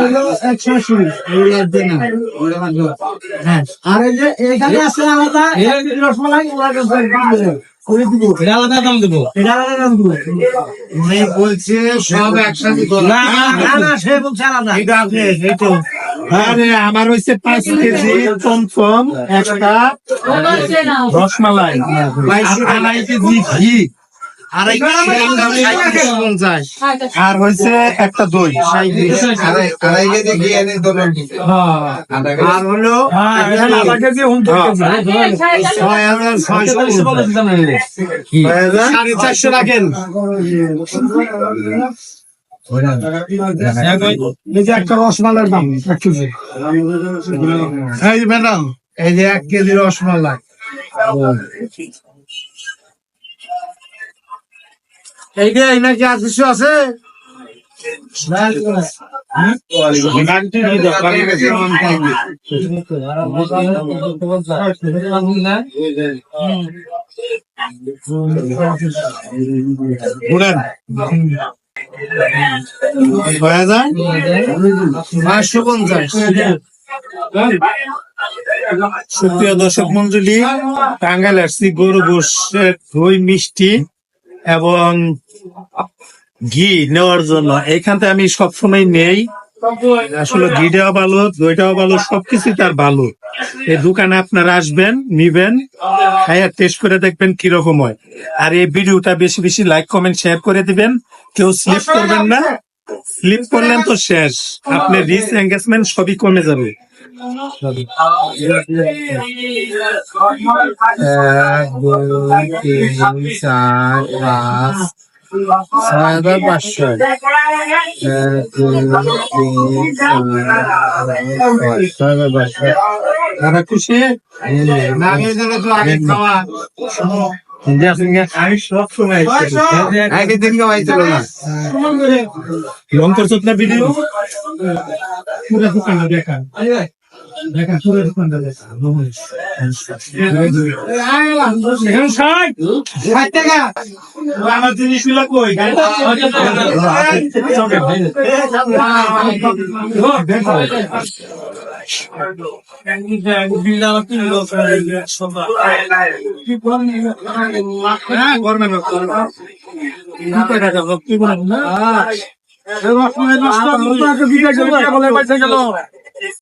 হলো 180। হ্যাঁ, আর এই যে এখানে আছে আলাদা রসমালাই, আলাদা দাম দেবো। এটা আলাদা দাম দেবো। উনি বলছে সব একসাথে না না, সে বলছে আলাদা। আরে আমার হচ্ছে 5 কেজি চমচম, একটা রসমালাই, 2.5 কেজি ঘি, 2.5 কেজি 50, আর হয়েছে একটা দই, 2.5 কেজি ঘি এনে দেবেন। আর হলো 450 রাখেন। এই যে একটা রসমালাইয়ের দাম 1 কেজি। এই যে ম্যাডাম, এই যে 1 কেজি রসমালাই। এই যে এই নাকি আর কিছু আছে? ঘুরেন 6,550। সুপ্রিয় দর্শক মন্ডলী, টাঙ্গাইল আসছি গরু গোশতের দই, মিষ্টি এবং ঘি নেওয়ার জন্য। এইখান থেকে আমি সবসময় নেই। আসলে ঘিটাও ভালো, দইটাও ভালো, সবকিছু তার ভালো। এই দোকানে আপনারা আসবেন, নিবেন, খাইয়া টেস্ট করে দেখবেন কিরকম হয়। আর এই ভিডিওটা বেশি বেশি লাইক, কমেন্ট, শেয়ার করে দিবেন। কেউ স্লিপ করবেন না, স্লিপ করলেন তো শেষ, আপনার রিচ এঙ্গেজমেন্ট সবই কমে যাবে। 1, 2, 3, 4, 5, 6,500। 6,500। দাদা খুশি? আমি সব সময় লং করছো না ভিডিও? পুরো দোকানটা দেখা, দেখা পুরো দোকানটা দেখা। আমার জিনিসগুলো কই? গরমে